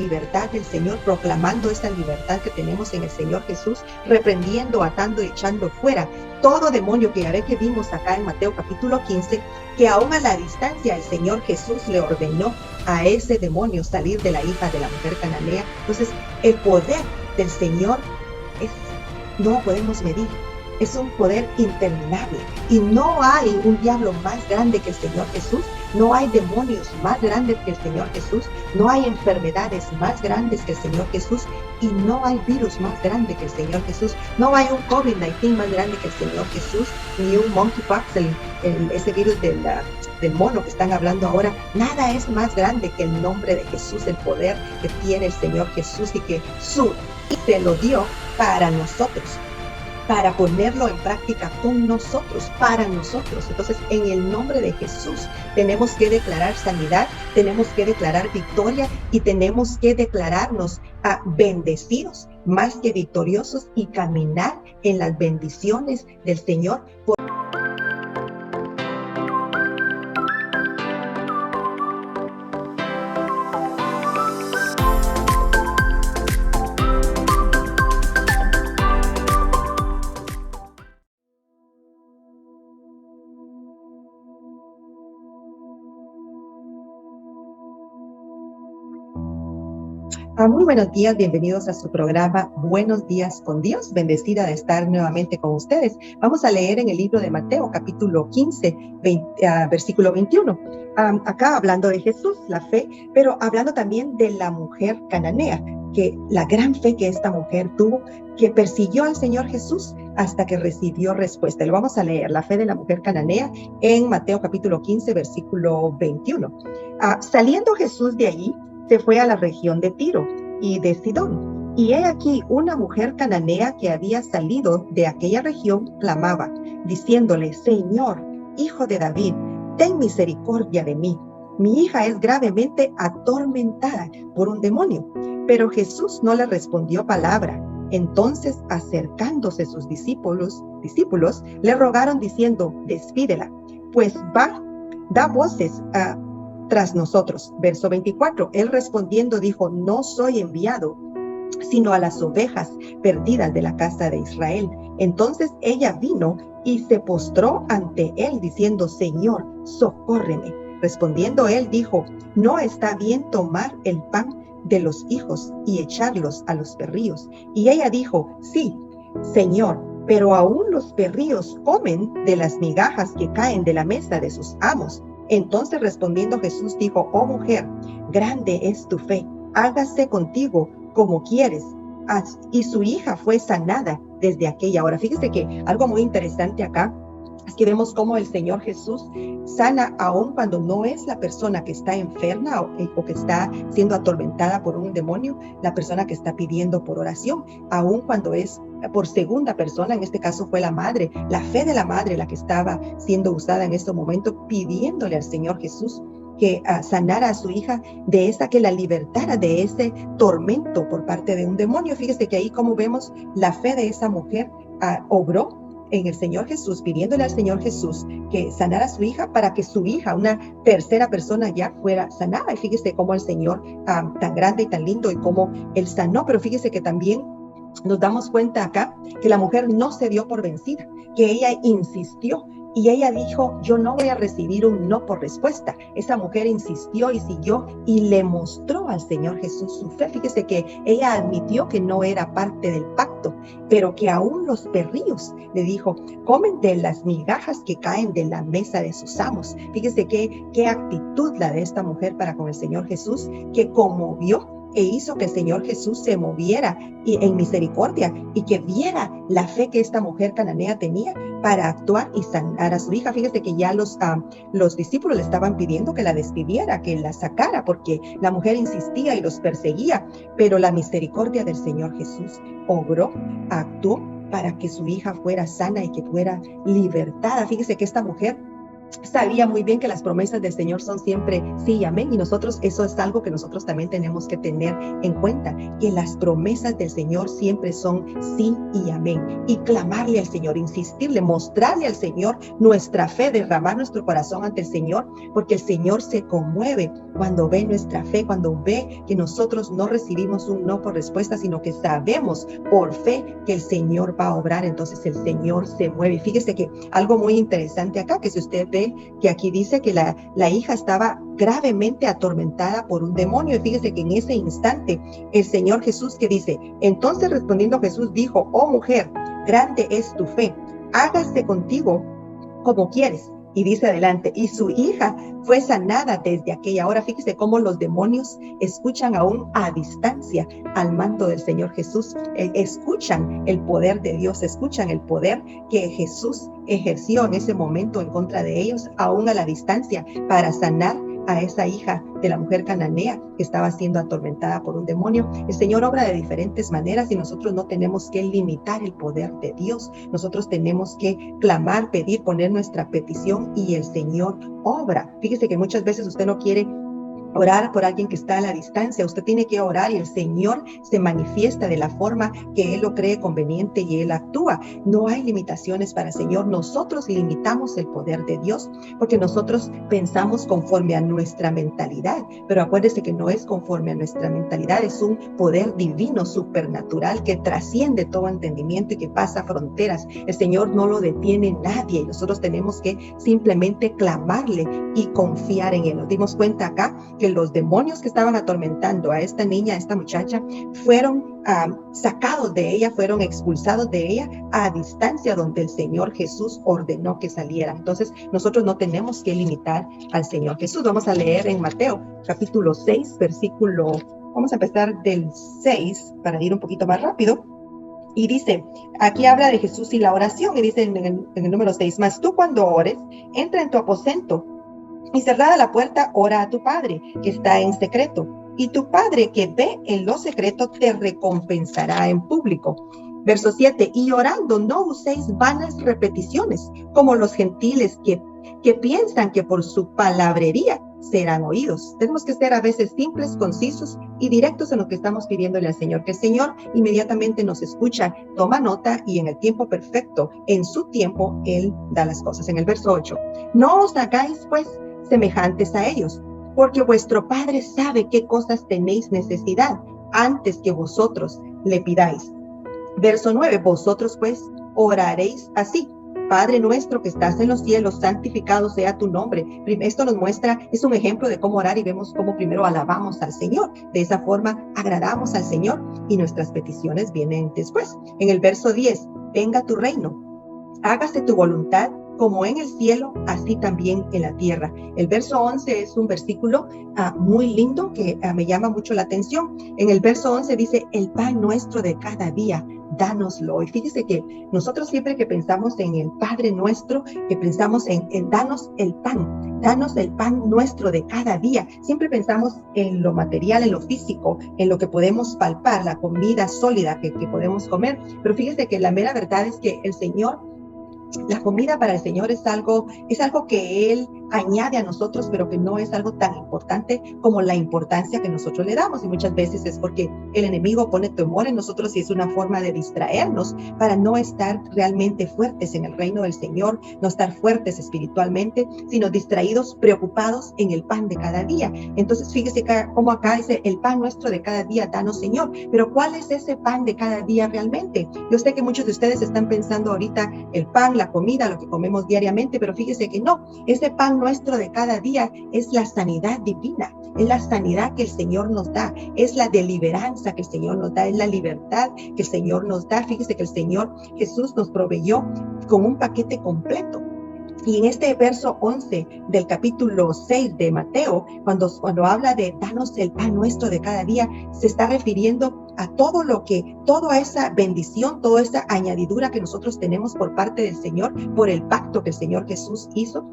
libertad del Señor, proclamando esta libertad que tenemos en el Señor Jesús, reprendiendo, atando y echando fuera todo demonio que ya ve que vimos acá en Mateo capítulo 15, que aún a la distancia el Señor Jesús le ordenó a ese demonio salir de la hija de la mujer cananea. Entonces, el poder del Señor no lo podemos medir. Es un poder interminable y no hay un diablo más grande que el Señor Jesús, no hay demonios más grandes que el Señor Jesús, no hay enfermedades más grandes que el Señor Jesús y no hay virus más grande que el Señor Jesús, no hay un COVID-19 más grande que el Señor Jesús, ni un monkeypox, ese virus del mono que están hablando ahora. Nada es más grande que el nombre de Jesús, el poder que tiene el Señor Jesús y que se lo dio para nosotros, para ponerlo en práctica con nosotros, para nosotros. Entonces, en el nombre de Jesús tenemos que declarar sanidad, tenemos que declarar victoria y tenemos que declararnos bendecidos más que victoriosos y caminar en las bendiciones del Señor. Muy buenos días, bienvenidos a su programa Buenos Días con Dios. Bendecida de estar nuevamente con ustedes. Vamos a leer en el libro de Mateo, capítulo 15, versículo 21. Acá hablando de Jesús, la fe, pero hablando también de la mujer cananea, que la gran fe que esta mujer tuvo, que persiguió al Señor Jesús hasta que recibió respuesta. Lo vamos a leer, la fe de la mujer cananea, en Mateo capítulo 15, versículo 21. Saliendo Jesús de allí, se fue a la región de Tiro y de Sidón. Y he aquí una mujer cananea que había salido de aquella región clamaba, diciéndole: Señor, hijo de David, ten misericordia de mí. Mi hija es gravemente atormentada por un demonio. Pero Jesús no le respondió palabra. Entonces, acercándose sus discípulos le rogaron diciendo: despídela, pues da voces tras nosotros. Verso 24, él respondiendo dijo: no soy enviado sino a las ovejas perdidas de la casa de Israel. Entonces ella vino y se postró ante él diciendo: Señor, socórreme. Respondiendo él dijo: no está bien tomar el pan de los hijos y echarlos a los perrillos. Y ella dijo: sí, Señor, pero aún los perrillos comen de las migajas que caen de la mesa de sus amos. Entonces respondiendo Jesús dijo: oh mujer, grande es tu fe, hágase contigo como quieres. Y su hija fue sanada desde aquella hora. Fíjese que algo muy interesante acá es que vemos cómo el Señor Jesús sana aún cuando no es la persona que está enferma o que está siendo atormentada por un demonio, la persona que está pidiendo por oración, aún cuando es por segunda persona, en este caso fue la madre, la fe de la madre la que estaba siendo usada en este momento, pidiéndole al Señor Jesús que sanara a su hija de esa, que la libertara de ese tormento por parte de un demonio. Fíjese que ahí como vemos la fe de esa mujer obró en el Señor Jesús, pidiéndole al Señor Jesús que sanara a su hija para que su hija, una tercera persona, ya fuera sanada. Y fíjese cómo el Señor, tan grande y tan lindo, y cómo Él sanó. Pero fíjese que también nos damos cuenta acá que la mujer no se dio por vencida, que ella insistió. Y ella dijo: yo no voy a recibir un no por respuesta. Esa mujer insistió y siguió y le mostró al Señor Jesús su fe. Fíjese que ella admitió que no era parte del pacto, pero que aún los perrillos, le dijo, comen de las migajas que caen de la mesa de sus amos. Fíjese qué actitud la de esta mujer para con el Señor Jesús, que conmovió e hizo que el Señor Jesús se moviera en misericordia y que viera la fe que esta mujer cananea tenía para actuar y sanar a su hija. Fíjese que ya los discípulos le estaban pidiendo que la despidiera, que la sacara, porque la mujer insistía y los perseguía, pero la misericordia del Señor Jesús obró, actuó para que su hija fuera sana y que fuera libertada. Fíjese que esta mujer sabía muy bien que las promesas del Señor son siempre sí y amén, y nosotros, eso es algo que nosotros también tenemos que tener en cuenta, que las promesas del Señor siempre son sí y amén, y clamarle al Señor, insistirle, mostrarle al Señor nuestra fe, derramar nuestro corazón ante el Señor, porque el Señor se conmueve cuando ve nuestra fe, cuando ve que nosotros no recibimos un no por respuesta, sino que sabemos por fe que el Señor va a obrar. Entonces el Señor se mueve. Y fíjese que algo muy interesante acá, que si usted ve que aquí dice que la hija estaba gravemente atormentada por un demonio, y fíjese que en ese instante el Señor Jesús, que dice, entonces respondiendo Jesús dijo, oh mujer, grande es tu fe, hágase contigo como quieres. Y dice adelante, y su hija fue sanada desde aquella hora. Fíjese cómo los demonios escuchan aún a distancia al mando del Señor Jesús. Escuchan el poder de Dios, escuchan el poder que Jesús ejerció en ese momento en contra de ellos, aún a la distancia, para sanar a esa hija de la mujer cananea que estaba siendo atormentada por un demonio. El Señor obra de diferentes maneras y nosotros no tenemos que limitar el poder de Dios. Nosotros tenemos que clamar, pedir, poner nuestra petición y el Señor obra. Fíjese que muchas veces usted no quiere orar por alguien que está a la distancia. Usted tiene que orar y el Señor se manifiesta de la forma que Él lo cree conveniente y Él actúa. No hay limitaciones para el Señor. Nosotros limitamos el poder de Dios porque nosotros pensamos conforme a nuestra mentalidad, pero acuérdese que no es conforme a nuestra mentalidad, es un poder divino, supernatural, que trasciende todo entendimiento y que pasa fronteras. El Señor no lo detiene nadie y nosotros tenemos que simplemente clamarle y confiar en Él. Nos dimos cuenta acá que los demonios que estaban atormentando a esta niña, a esta muchacha, fueron sacados de ella, fueron expulsados de ella a distancia donde el Señor Jesús ordenó que saliera. Entonces nosotros no tenemos que limitar al Señor Jesús. Vamos a leer en Mateo capítulo 6, versículo, vamos a empezar del 6 para ir un poquito más rápido. Y dice, aquí habla de Jesús y la oración, y dice en el número 6, mas tú cuando ores, entra en tu aposento y cerrada la puerta, ora a tu Padre que está en secreto, y tu Padre que ve en lo secreto te recompensará en público. Verso 7, y orando no uséis vanas repeticiones, como los gentiles que piensan que por su palabrería serán oídos. Tenemos que ser a veces simples, concisos y directos en lo que estamos pidiéndole al Señor, que el Señor inmediatamente nos escucha, toma nota y en el tiempo perfecto, en su tiempo, Él da las cosas. En el verso 8, no os hagáis pues semejantes a ellos, porque vuestro Padre sabe qué cosas tenéis necesidad antes que vosotros le pidáis. Verso 9, vosotros pues oraréis así: Padre nuestro que estás en los cielos, santificado sea tu nombre. Esto nos muestra, es un ejemplo de cómo orar y vemos cómo primero alabamos al Señor. De esa forma agradamos al Señor y nuestras peticiones vienen después. En el verso 10, venga tu reino, hágase tu voluntad como en el cielo, así también en la tierra. El verso 11 es un versículo muy lindo que me llama mucho la atención. En el verso 11 dice, el pan nuestro de cada día, dánoslo. Y fíjese que nosotros siempre que pensamos en el Padre nuestro, que pensamos en danos el pan nuestro de cada día, siempre pensamos en lo material, en lo físico, en lo que podemos palpar, la comida sólida que podemos comer. Pero fíjese que la mera verdad es que el Señor, la comida para el Señor es algo que Él añade a nosotros, pero que no es algo tan importante como la importancia que nosotros le damos. Y muchas veces es porque el enemigo pone temor en nosotros y es una forma de distraernos para no estar realmente fuertes en el reino del Señor, no estar fuertes espiritualmente, sino distraídos, preocupados en el pan de cada día. Entonces fíjese cómo acá dice, el pan nuestro de cada día, danos Señor. Pero ¿cuál es ese pan de cada día realmente? Yo sé que muchos de ustedes están pensando ahorita el pan, la comida, lo que comemos diariamente, pero fíjese que no, ese pan nuestro de cada día es la sanidad divina, es la sanidad que el Señor nos da, es la deliberanza que el Señor nos da, es la libertad que el Señor nos da. Fíjese que el Señor Jesús nos proveyó con un paquete completo. Y en este verso 11 del capítulo 6 de Mateo, cuando habla de danos el pan nuestro de cada día, se está refiriendo a toda esa bendición, toda esa añadidura que nosotros tenemos por parte del Señor, por el pacto que el Señor Jesús hizo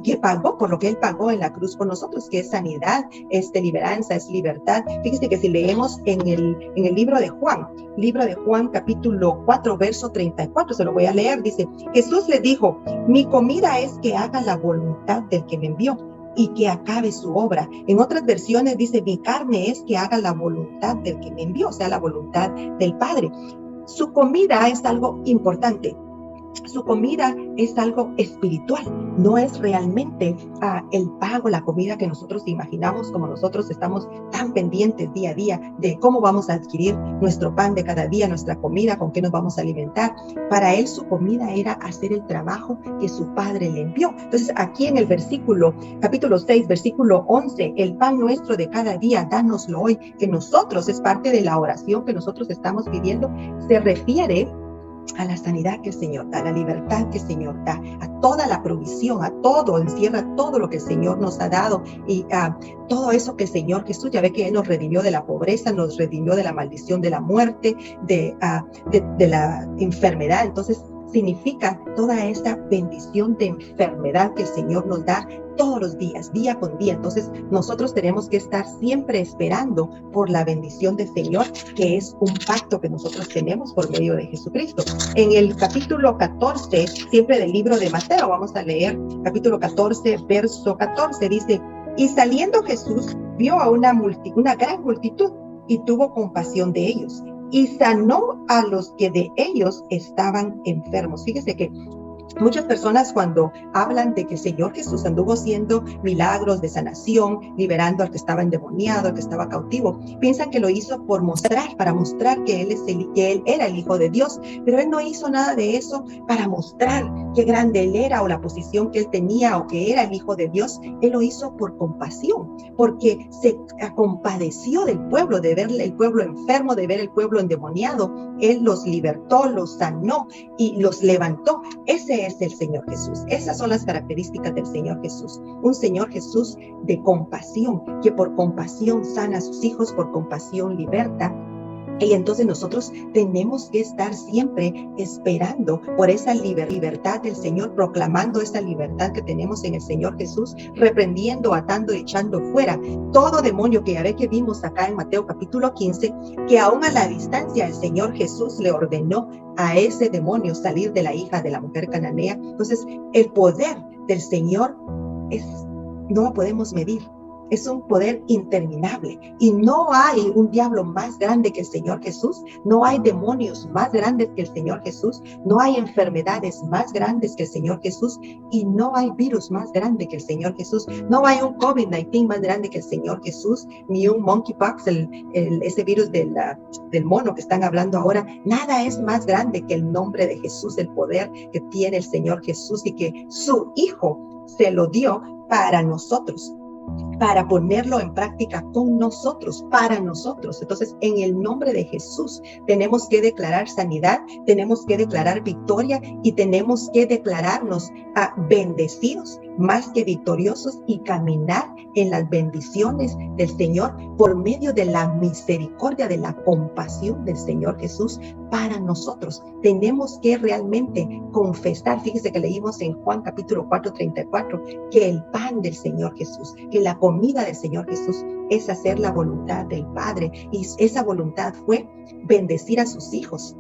que pagó, por lo que Él pagó en la cruz por nosotros, que es sanidad, es deliveranza, es libertad. Fíjese que si leemos en el libro de Juan capítulo 4, verso 34, se lo voy a leer, dice, Jesús le dijo, mi comida es que haga la voluntad del que me envió y que acabe su obra. En otras versiones dice, mi carne es que haga la voluntad del que me envió, o sea, la voluntad del Padre. Su comida es algo importante. Su comida es algo espiritual, no es realmente el pago, la comida que nosotros imaginamos, como nosotros estamos tan pendientes día a día de cómo vamos a adquirir nuestro pan de cada día, nuestra comida, con qué nos vamos a alimentar. Para él su comida era hacer el trabajo que su Padre le envió. Entonces aquí en el capítulo 6, versículo 11, el pan nuestro de cada día, dánoslo hoy, que nosotros es parte de la oración que nosotros estamos pidiendo, se refiere a la sanidad que el Señor da, a la libertad que el Señor da, a toda la provisión, a todo, encierra todo lo que el Señor nos ha dado y todo eso que el Señor Jesús, ya ve que Él nos redimió de la pobreza, nos redimió de la maldición, de la muerte, de la enfermedad. Entonces significa toda esa bendición de enfermedad que el Señor nos da todos los días, día con día. Entonces nosotros tenemos que estar siempre esperando por la bendición del Señor, que es un pacto que nosotros tenemos por medio de Jesucristo. En el capítulo 14, siempre del libro de Mateo, vamos a leer capítulo 14, verso 14, dice, y saliendo Jesús vio a una gran multitud y tuvo compasión de ellos y sanó a los que de ellos estaban enfermos. Fíjese que muchas personas cuando hablan de que el Señor Jesús anduvo haciendo milagros de sanación, liberando al que estaba endemoniado, al que estaba cautivo, piensan que lo hizo para mostrar que Él era el Hijo de Dios, pero Él no hizo nada de eso para mostrar qué grande Él era o la posición que Él tenía o que era el Hijo de Dios. Él lo hizo por compasión, porque se compadeció del pueblo, de ver el pueblo enfermo, de ver el pueblo endemoniado. Él los libertó, los sanó y los levantó. Ese es el Señor Jesús. Esas son las características del Señor Jesús. Un Señor Jesús de compasión, que por compasión sana a sus hijos, por compasión liberta. Y entonces nosotros tenemos que estar siempre esperando por esa libertad del Señor, proclamando esa libertad que tenemos en el Señor Jesús, reprendiendo, atando y echando fuera todo demonio que ya ve que vimos acá en Mateo capítulo 15, que aún a la distancia el Señor Jesús le ordenó a ese demonio salir de la hija de la mujer cananea. Entonces el poder del Señor no lo podemos medir. Es un poder interminable y no hay un diablo más grande que el Señor Jesús, no hay demonios más grandes que el Señor Jesús, no hay enfermedades más grandes que el Señor Jesús y no hay virus más grande que el Señor Jesús, no hay un COVID-19 más grande que el Señor Jesús, ni un monkeypox, ese virus del mono que están hablando ahora. Nada es más grande que el nombre de Jesús, el poder que tiene el Señor Jesús y que su Hijo se lo dio para nosotros, para ponerlo en práctica con nosotros, para nosotros. Entonces, en el nombre de Jesús, tenemos que declarar sanidad, tenemos que declarar victoria y tenemos que declararnos bendecidos más que victoriosos y caminar en las bendiciones del Señor por medio de la misericordia, de la compasión del Señor Jesús para nosotros. Tenemos que realmente confesar, fíjese que leímos en Juan capítulo 4, 34, que el pan del Señor Jesús, que la comida del Señor Jesús es hacer la voluntad del Padre, y esa voluntad fue bendecir a sus hijos.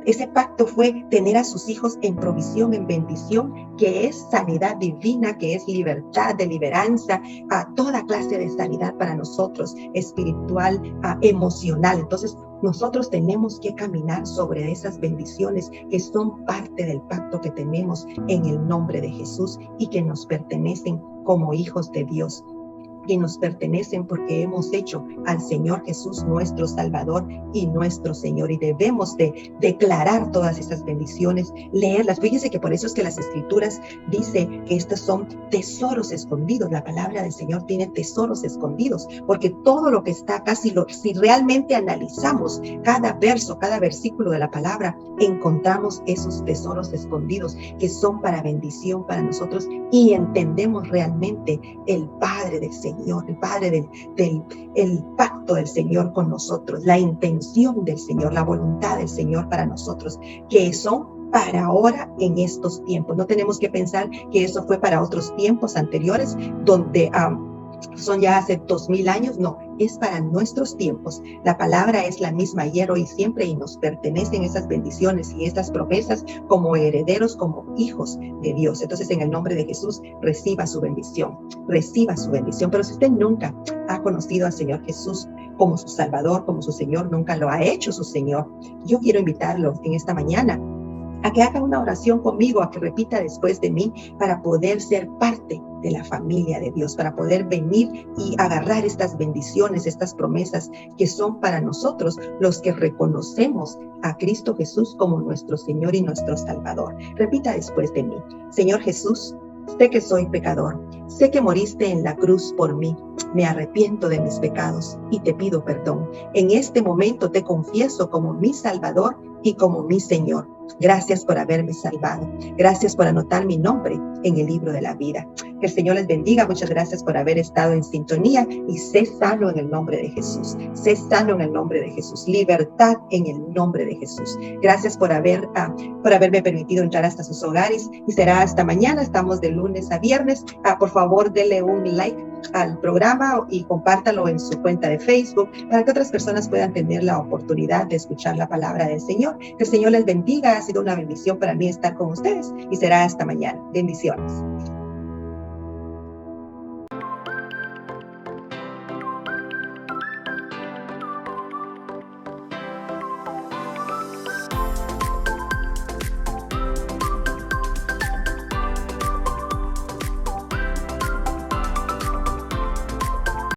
Ese pacto fue tener a sus hijos en provisión, en bendición, que es sanidad divina, que es libertad, deliveranza, a toda clase de sanidad para nosotros, espiritual, emocional. Entonces, nosotros tenemos que caminar sobre esas bendiciones que son parte del pacto que tenemos en el nombre de Jesús y que nos pertenecen como hijos de Dios, que nos pertenecen porque hemos hecho al Señor Jesús nuestro Salvador y nuestro Señor, y debemos de declarar todas esas bendiciones, leerlas. Fíjense que por eso es que las Escrituras dice que estos son tesoros escondidos. La palabra del Señor tiene tesoros escondidos, porque todo lo que está acá, si realmente analizamos cada verso, cada versículo de la palabra, encontramos esos tesoros escondidos que son para bendición para nosotros, y entendemos realmente el Padre del Señor, el Padre el pacto del Señor con nosotros, la intención del Señor, la voluntad del Señor para nosotros, que son para ahora en estos tiempos. No tenemos que pensar que eso fue para otros tiempos anteriores, donde son ya hace 2000 años. No, es para nuestros tiempos. La palabra es la misma ayer, hoy y siempre, y nos pertenecen esas bendiciones y estas promesas como herederos, como hijos de Dios. Entonces, en el nombre de Jesús, reciba su bendición, reciba su bendición. Pero si usted nunca ha conocido al Señor Jesús como su Salvador, como su Señor, nunca lo ha hecho su Señor, yo quiero invitarlo en esta mañana a que haga una oración conmigo, a que repita después de mí, para poder ser parte de la familia de Dios, para poder venir y agarrar estas bendiciones, estas promesas que son para nosotros, los que reconocemos a Cristo Jesús como nuestro Señor y nuestro Salvador. Repita después de mí: Señor Jesús, sé que soy pecador, sé que moriste en la cruz por mí. Me arrepiento de mis pecados y te pido perdón. En este momento te confieso como mi Salvador y como mi Señor. Gracias por haberme salvado. Gracias por anotar mi nombre en el libro de la vida. Que el Señor les bendiga. Muchas gracias por haber estado en sintonía, y sé sano en el nombre de Jesús. Sé sano en el nombre de Jesús. Libertad en el nombre de Jesús. Gracias por haberme permitido entrar hasta sus hogares, y será hasta mañana. Estamos de lunes a viernes. Por favor, denle un like al programa y compártalo en su cuenta de Facebook para que otras personas puedan tener la oportunidad de escuchar la palabra del Señor. Que el Señor les bendiga. Ha sido una bendición para mí estar con ustedes, y será hasta mañana. Bendiciones.